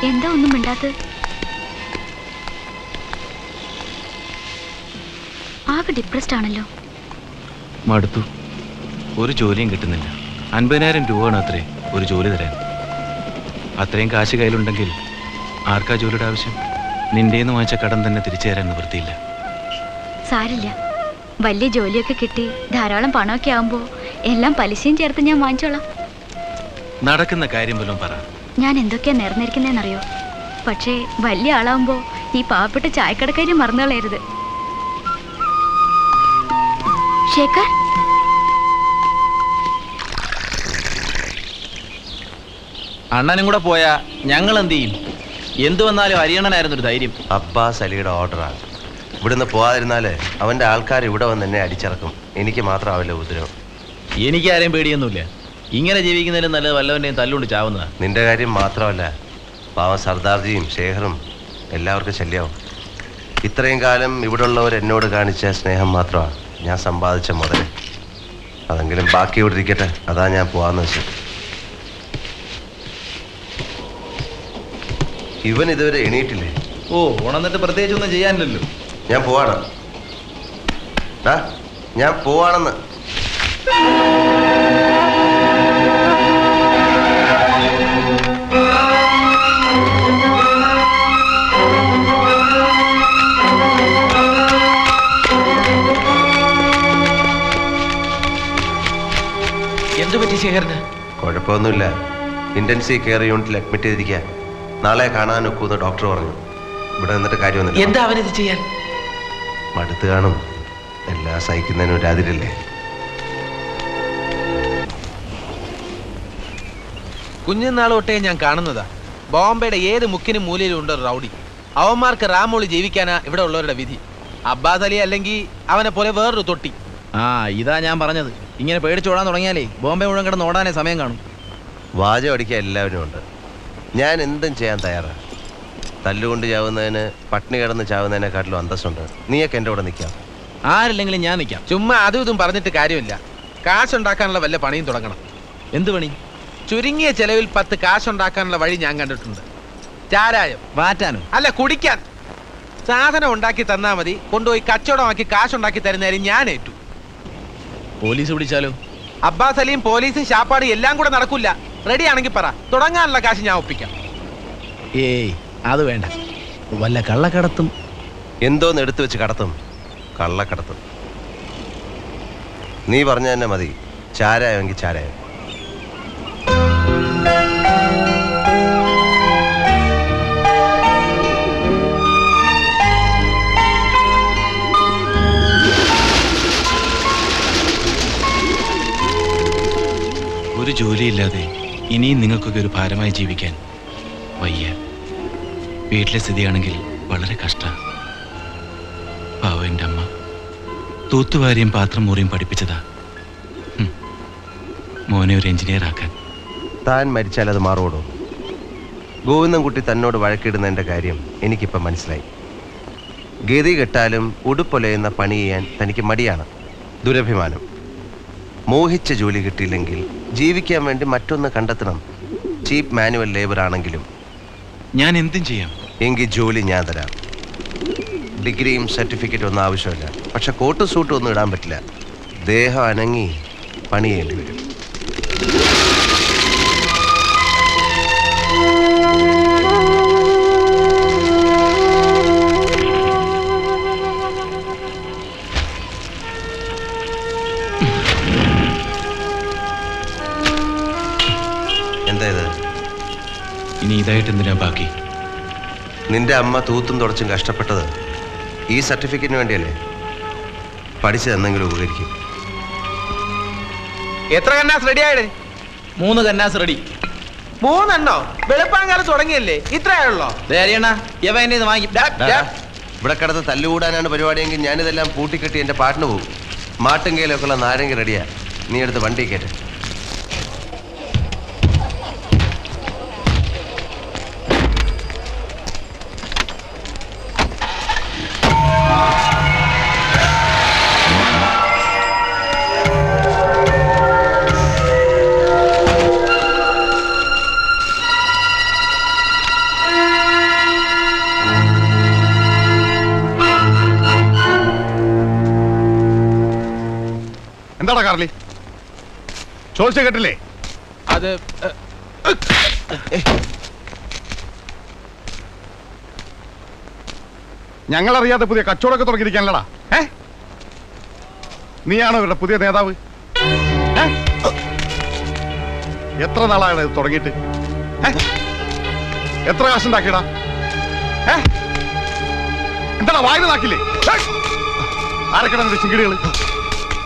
എന്താ ഒന്നും മിണ്ടാത്തത്? ആകെ ഡിപ്രസ്ഡ് ആണല്ലോ. മടുത്തു. ഒരു ജോലിയും കിട്ടുന്നില്ല. 50,000 രൂപയാണ് അത്രേ ഒരു ജോലി തരാൻ. അത്രയും കാശ് കയ്യിലുണ്ടെങ്കിൽ ആർക്കാ ജോലിയുടെ ആവശ്യം? നിന്റെന്ന് വാങ്ങിച്ച കടം തന്നെ തിരിച്ചു തരാൻ നിവൃത്തിയില്ല. സാരില്ല, വലിയ ജോലിയൊക്കെ കിട്ടി ധാരാളം പണമൊക്കെ ആവുമ്പോ എല്ലാം പലിശയും ചേർത്ത് ഞാൻ വാങ്ങിച്ചോളാം. നടക്കുന്ന കാര്യം പോലും പറ. ഞാൻ എന്തൊക്കെയാ നേർന്നിരിക്കുന്നതെന്നറിയോ? പക്ഷേ വലിയ ആളാവുമ്പോ ഈ പാവപ്പെട്ട ചായക്കടക്കാരി മറന്നു കളയരുത്. ശേഖർ, അണ്ണനും കൂടെ പോയാ ഞങ്ങൾ എന്ത് ചെയ്യും? എന്തു വന്നാലും അരിയണനായിരുന്നു ഒരു ധൈര്യം. അബ്ബാസ് അലിയുടെ ഓർഡറാണ്. ഇവിടുന്ന് പോകാതിരുന്നാല് അവന്റെ ആൾക്കാർ ഇവിടെ വന്ന് എന്നെ അടിച്ചിറക്കും. എനിക്ക് മാത്രമാവില്ല ഉപദ്രവം. എനിക്ക് ആരെയും പേടിയൊന്നുമില്ല. ഇങ്ങനെ ജീവിക്കുന്നതിലും നല്ലത് വല്ലവൻ്റെയും തല്ലുകൊണ്ട് ചാവുന്നതാ. നിന്റെ കാര്യം മാത്രമല്ല, പാവം സർദാർജിയും ശേഖറും എല്ലാവർക്കും ശല്യമാവും. ഇത്രയും കാലം ഇവിടെ ഉള്ളവർ എന്നോട് കാണിച്ച സ്നേഹം മാത്രമാണ് ഞാൻ സമ്പാദിച്ച മുതൽ. അതെങ്കിലും ബാക്കി ഇവിടെ ഇരിക്കട്ടെ, അതാ ഞാൻ പോവാന്ന് വെച്ചു. ഇവൻ ഇതുവരെ എണീറ്റില്ലേ? ഓ, ഉണന്നിട്ട് പ്രത്യേകിച്ച് ഒന്നും ചെയ്യാനില്ലല്ലോ. ഞാൻ പോവാണ്. ഞാൻ പോവാണെന്ന്. എന്തു പറ്റി ശേഖരന്? കുഴപ്പമൊന്നുമില്ല. ഇന്റൻസീവ് കെയർ യൂണിറ്റിൽ അഡ്മിറ്റ് ചെയ്തിരിക്കുക. നാളെ കാണാൻ ഒക്കുമെന്ന് ഡോക്ടർ പറഞ്ഞു. ഇവിടെ നിന്നിട്ട് കാര്യമൊന്നുമില്ല. എന്താ അവനിത് ചെയ്യാൻ? മടുത്ത് കാണും. എല്ലാം സഹിക്കുന്നതിനും ഒരു അതിരില്ലേ? കുഞ്ഞുനാൾ തൊട്ടേ ഞാൻ കാണുന്നതാ, ബോംബെയുടെ ഏത് മുക്കിനും മൂലയിലും ഉണ്ട് റൗഡി. അവന്മാർക്ക് റാമോളി ജീവിക്കാനാ ഇവിടെ ഉള്ളവരുടെ വിധി. അബ്ബാസ് അലി അല്ലെങ്കിൽ അവനെ പോലെ വേറൊരു തൊട്ടി. ഇതാ ഞാൻ പറഞ്ഞത്. ഇങ്ങനെ പേടിച്ചോടാൻ തുടങ്ങിയാലേ ബോംബെ മുഴുവൻ കിടന്ന് ഓടാനേ സമയം കാണും. വാചകം അടിക്കാൻ എല്ലാവരും ഉണ്ട്. ഞാൻ എന്തും ചെയ്യാൻ തയ്യാറാണ്. തല്ലുകൊണ്ട് ചാവുന്നതിന് പട്ടിണി കിടന്ന് ചാവുന്നതിനെക്കാട്ടിലും അന്തസ്സുണ്ട്. നീയൊക്കെ എൻ്റെ കൂടെ നിൽക്കാം. ആരില്ലെങ്കിലും ഞാൻ നിൽക്കാം. ചുമ്മാ അതും ഇതും പറഞ്ഞിട്ട് കാര്യമില്ല. കാശുണ്ടാക്കാനുള്ള വല്ല പണിയും തുടങ്ങണം. എന്ത് പണി? ചുരുങ്ങിയ ചെലവിൽ 10 കാശുണ്ടാക്കാനുള്ള വഴി ഞാൻ കണ്ടിട്ടുണ്ട്. ചാരായം വാറ്റാനോ? അല്ല, കുടിക്കാൻ. സാധനം ഉണ്ടാക്കി തന്നാ മതി, കൊണ്ടുപോയി കച്ചവടമാക്കി കാശുണ്ടാക്കി തരുന്നതായാലും ഞാൻ ഏറ്റു. പോലീസ് പിടിച്ചാലോ? അബ്ബാസ് അലിയും പോലീസും ശാപ്പാടും എല്ലാം കൂടെ നടക്കില്ല. റെഡി ആണെങ്കിൽ പറ, തുടങ്ങാനുള്ള കാശ് ഞാൻ ഒപ്പിക്കാം. ഏയ്, അത് വേണ്ട. വല്ല കള്ളക്കടത്തും. എന്തോന്ന് എടുത്തു വെച്ച് കടത്തും? കള്ളക്കടത്തും. നീ പറഞ്ഞ തന്നെ മതി. ചാരായെങ്കിൽ ചാരായം. ഒരു ജോലിയില്ലാതെ ഇനിയും നിങ്ങൾക്കൊക്കെ ഒരു ഭാരമായി ജീവിക്കാൻ വയ്യ. വീട്ടിലെ സ്ഥിതിയാണെങ്കിൽ വളരെ കഷ്ടമാണ്. പാവം എൻ്റെ അമ്മ തൂത്തുവാരിയും പാത്രം മുറിയും പഠിപ്പിച്ചതാ മോനെ ഒരു എഞ്ചിനീയർ ആക്കാൻ. താൻ മരിച്ചാൽ അത് മാറുവോടോ? ഗോവിന്ദൻകുട്ടി തന്നോട് വഴക്കിടുന്നതിൻ്റെ കാര്യം എനിക്കിപ്പം മനസ്സിലായി. ഗതി കെട്ടാലും ഉടുപ്പൊലയുന്ന പണി ചെയ്യാൻ തനിക്ക് മടിയാണ്. ദുരഭിമാനം. മോഹിച്ച ജോലി കിട്ടിയില്ലെങ്കിൽ ജീവിക്കാൻ വേണ്ടി മറ്റൊന്ന് കണ്ടെത്തണം. ചീപ്പ് മാനുവൽ ലേബർ ആണെങ്കിലും. ഞാൻ എന്തും ചെയ്യാം. എങ്കിൽ ജോലി ഞാൻ തരാം. ഡിഗ്രിയും സർട്ടിഫിക്കറ്റും ഒന്നും ആവശ്യമില്ല. പക്ഷെ കോട്ട് സൂട്ടും ഒന്നും ഇടാൻ പറ്റില്ല. ദേഹം അനങ്ങി പണി ചെയ്യേണ്ടി വരും. എന്താ ഇത്? ഇനി ഇതായിട്ട് എന്തിനാ ബാക്കി? നിന്റെ അമ്മ തൂത്തും തുടച്ചും കഷ്ടപ്പെട്ടത് ഈ സർട്ടിഫിക്കറ്റിന് വേണ്ടിയല്ലേ? പഠിച്ചതെന്തെങ്കിലും ഉപകരിക്കും. എത്ര കന്നാസ് റെഡി ആയിടേ? 3 കന്നാസ് റെഡി. 3 എണ്ണോ? വെളുപ്പാങ്കാലം തുടങ്ങിയല്ലേ? ഇത്രയാണല്ലോ. ഇവിടെ കിടന്ന് തല്ലുകൂടാനാണ് പരിപാടിയെങ്കിൽ ഞാനിതെല്ലാം പൂട്ടിക്കെട്ടി എൻ്റെ പാട്ടിന് പോകും. മാട്ടുങ്കയിലൊക്കെ ഉള്ള നാരങ്ങ റെഡിയാ. നീ എടുത്ത് വണ്ടി കയറ്റ. എന്താടാ കാർലി? ചോദിച്ച കേട്ടില്ലേ? അത് ഞങ്ങളറിയാതെ പുതിയ കച്ചവടമൊക്കെ തുടങ്ങിയിരിക്കാനല്ലടാ. നീയാണോ ഇവരുടെ പുതിയ നേതാവ്? എത്ര നാളാണ് ഇത് തുടങ്ങിയിട്ട്? എത്ര കാശുണ്ടാക്കിയടാ? എന്താടാ വായന നാക്കില്ലേ? ആരൊക്കെടാ നിന്റെ ചിങ്കിടികള്?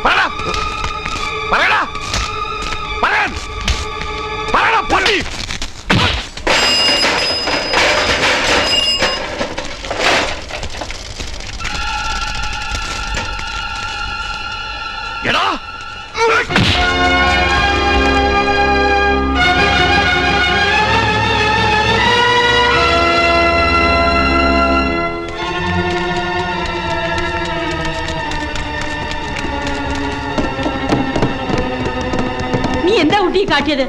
പറയടാ, പറയടാ, പറയാൻ പറയടാ പട്ടി. എടാ നീ എന്താ കുട്ടി കാട്ടിയത്?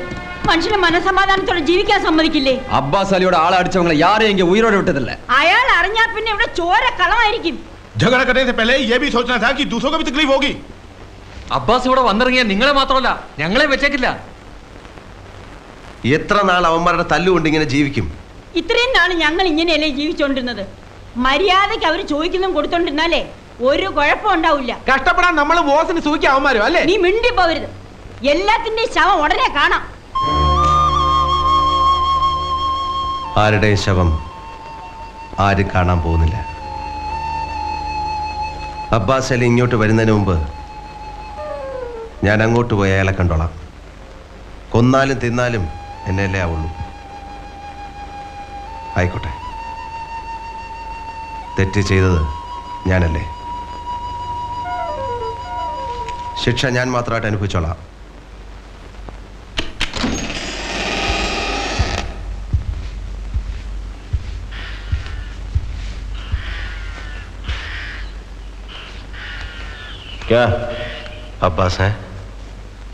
മനുഷ്യനെ മനസമാധാനത്തോടെ ജീവിക്കാൻ സമ്മതിക്കില്ലേ? അബ്ബാസ് അലിയുടെ ആളെ അടിച്ചവങ്ങളെ യാരെയെങ്കിൽ ഉയരോടെ വിട്ടതല്ലേ? അയാൾ അറിഞ്ഞാ പിന്നെ ഇവിടെ ചോര കളമായിരിക്കും. झगड़ा करने से पहले ये भी सोचना था कि दूसरों को भी तकलीफ होगी. അബ്ബാസ് ഇവിടെ വന്നിറങ്ങിയ നിങ്ങളെ മാത്രമല്ല ഞങ്ങളെ വെച്ചേക്കില്ല. എത്ര നാൾ അവന്മാരുടെ തല്ലുകൊണ്ട് ഇങ്ങനെ ജീവിക്കും? ഇത്രയും നാള് ഞങ്ങൾ ഇങ്ങനെയല്ലേ ജീവിച്ചോണ്ടിരുന്നത്? മര്യാദയ്ക്ക് അവര് ചോദിക്കുന്നതും കൊടുത്തോണ്ടിരുന്നാലേ ഒരു കുഴപ്പം ഉണ്ടാവില്ല. കഷ്ടപ്പെടാൻ നമ്മൾ ബോസിന് സൂക്കി അവന്മാരും അല്ലേ? നീ മിണ്ടി പോവരുത്. എല്ലാത്തിന്റെയും ശവം ഉടനെ കാണാം. ആരുടെയും ശവം ആരും കാണാൻ പോകുന്നില്ല. അബ്ബാസ് അലി ഇങ്ങോട്ട് വരുന്നതിന് മുമ്പ് ഞാൻ അങ്ങോട്ട് പോയി അയാളെ കണ്ടോളാം. കൊന്നാലും തിന്നാലും എന്നെയല്ലേ ആവുള്ളൂ. ആയിക്കോട്ടെ, തെറ്റ് ചെയ്തത് ഞാനല്ലേ, ശിക്ഷ ഞാൻ മാത്രമായിട്ട് അനുഭവിച്ചോളാം. क्या अब्बास हैं?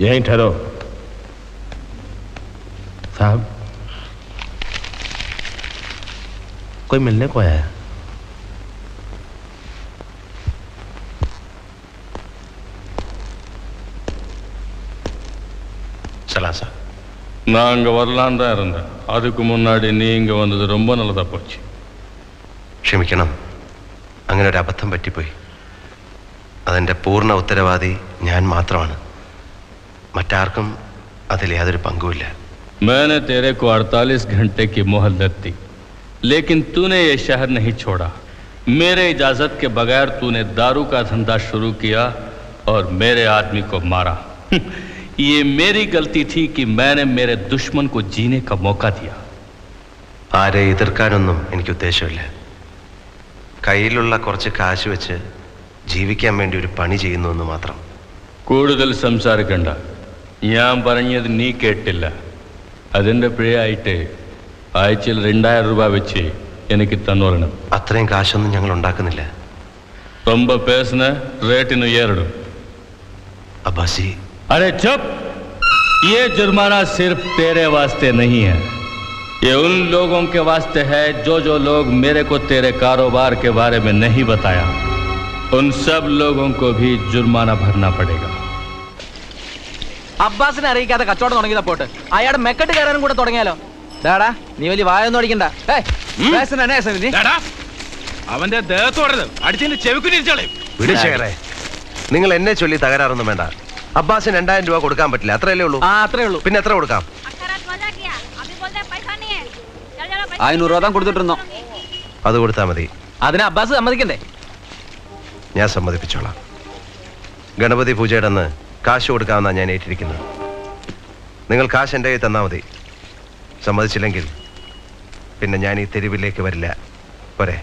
यहीं ठहरो साहब, कोई मिलने को आया है? चला सा. நான் அங்கே வரலான் தான் இருந்தேன். அதுக்கு முன்னாடி நீ இங்கே வந்தது ரொம்ப நல்லதாக போச்சு. ക്ഷമിക്കണം, അങ്ങനെ ഒരു അബദ്ധം പറ്റിപ്പോയി. അതിൻ്റെ പൂർണ്ണ ഉത്തരവാദി ഞാൻ മാത്രമാണ്. മറ്റാർക്കും അതിൽ യാതൊരു പങ്കുമില്ല. मैंने तेरे को 48 घंटे की मोहलत दी, लेकिन तूने ये शहर नहीं छोड़ा. मेरे इजाज़त के बगैर तूने दारू का धंधा शुरू किया और मेरे आदमी को मारा. ये मेरी गलती थी कि मैंने मेरे दुश्मन को जीने का मौका दिया. ആരെ എതിർക്കാനൊന്നും എനിക്ക് ഉദ്ദേശമില്ല. കയ്യിലുള്ള കുറച്ച് കാശ് വെച്ച് ജീവിക്കാൻ വേണ്ടി ഒരു പണി ചെയ്യുന്നു എന്ന് മാത്രം. കൂടുതൽ സംസാരിക്കണ്ട. ഞാൻ പറഞ്ഞത് നീ കേട്ടില്ല. അതിൻ്റെ പിഴയായിട്ട് ആഴ്ചയിൽ 2000 രൂപ വെച്ച് എനിക്ക് തന്നോളണം. അത്രയും കാശൊന്നും ഞങ്ങൾ ഉണ്ടാക്കുന്നില്ല. ரொம்ப பேசுன ரேட்டிന് ஏறிடும். അബ്ബാസി, अरे चुप. ये जुर्माना सिर्फ तेरे वास्ते नहीं है, ये उन लोगों के वास्ते है जो लोग मेरे को तेरे कारोबार के बारे में नहीं बताया. उन सब लोगों को भी जुर्माना भरना पड़ेगा. അബ്ബാസിനെ അറിയിക്കാതെ കച്ചവടം തുടങ്ങിയതാ പോട്ട്. അയാളുടെ മെക്കെട്ട് കയറാനും കൂടെ തുടങ്ങിയാലോ? ഡാടാ, നീ വലിയ വായൊന്നും അടിക്കണ്ട. അവന്റെ ദേഹത്തോടരുത്, അടിച്ചതിന്റെ ചെവിക്കുനിരിച്ചോളെ. വിടുശേഖരേ, നിങ്ങൾ എന്നെ ചൊല്ലി തകരാറൊന്നും വേണ്ട. അബ്ബാസിന് 2000 രൂപ കൊടുക്കാൻ പറ്റില്ല, അത്രയല്ലേ ഉള്ളൂ? അത്രേ ഉള്ളൂ. പിന്നെ എത്ര കൊടുക്കാം? 500 രൂപ താൻ കൊടുത്തിട്ടുണ്ടോ? അത് കൊടുത്താൽ മതി. അതിന് അബ്ബാസ് സമ്മതിക്കണ്ടേ? ഞാൻ സമ്മതിപ്പിച്ചോളാം. ഗണപതി പൂജയുടെ അന്ന് കാശ് കൊടുക്കാമെന്നാണ് ഞാൻ ഏറ്റിരിക്കുന്നത്. നിങ്ങൾ കാശ് എൻ്റെ കയ്യിൽ തന്നാൽ മതി. സമ്മതിച്ചില്ലെങ്കിൽ പിന്നെ ഞാൻ ഈ തെരുവിലേക്ക് വരില്ല. പോരെ?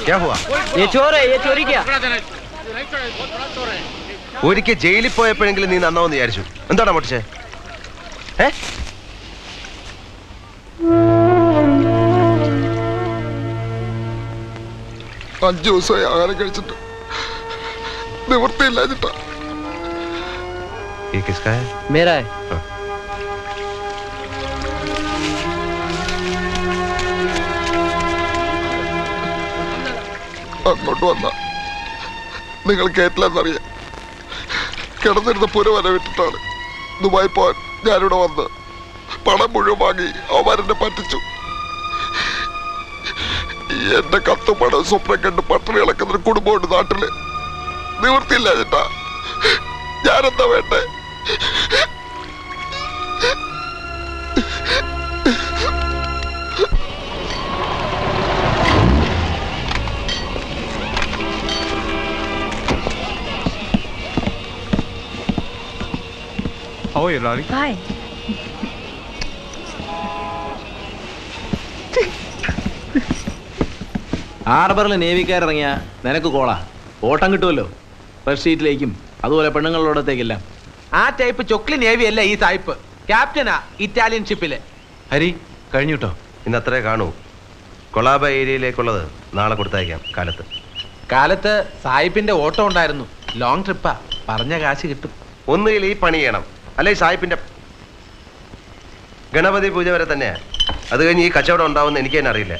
क्या हुआ? ഒരിക്കൽ ജയിലിൽ പോയപ്പോഴെങ്കിലും നീ നന്നാവെന്ന് വിചാരിച്ചു. എന്താടാ പൊട്ടിച്ചേ? 5 ദിവസമായി ആഹാരം കഴിച്ചിട്ട് നിവൃത്തിയില്ലാഞ്ഞിട്ടാ. ये किसका है? मेरा है. അങ്ങോട്ട് വന്ന നിങ്ങൾ കേട്ടില്ലെന്നറിയാം. കിടന്നിരുന്ന പുര വരെ വിട്ടിട്ടാണ് ദുബായി പോവാൻ ഞാനിവിടെ വന്ന് പണം മുഴുവൻ വാങ്ങി അവരെന്നെ പറ്റിച്ചു. എന്റെ കത്തും പണം സ്വപ്നം കണ്ട് പട്ടണി ഇളക്കുന്നൊരു കുടുംബമുണ്ട് നാട്ടില്. നിവൃത്തിയില്ല ചേട്ടാ, ഞാനെന്താ വേണ്ടേ? How are you, Lali? Bye. ഹാർബറിൽ നേവിക്കാരിറങ്ങിയ നിനക്ക് കോളാ, ഓട്ടം കിട്ടുമല്ലോ. ഫസ്റ്റ് സീറ്റിലേക്കും അതുപോലെ പെണ്ണുങ്ങളോടത്തേക്കെല്ലാം. ആ ടൈപ്പ് ചൊക്ലി നേവി അല്ല ഈ സായിപ്പ്. ക്യാപ്റ്റനാ ഇറ്റാലിയൻ ഷിപ്പിലെ. ഹരി കഴിഞ്ഞു കേട്ടോ. ഇന്ന് അത്രേ കാണൂ. കൊളാബ ഏരിയയിലേക്കുള്ളത് നാളെ കൊടുത്തയക്കാം കാലത്ത്. കാലത്ത് സായിപ്പിന്റെ ഓട്ടം ഉണ്ടായിരുന്നു. ലോങ് ട്രിപ്പാ, പറഞ്ഞ കാശ് കിട്ടും. ഒന്നുകിൽ ഈ പണി ചെയ്യണം, അല്ലെ സായിപ്പിന്റെ ഗണപതി പൂജ വരെ തന്നെയാ. അത് കഴിഞ്ഞ് ഈ കച്ചവടം ഉണ്ടാവുമെന്ന് എനിക്ക് തന്നെ അറിയില്ല.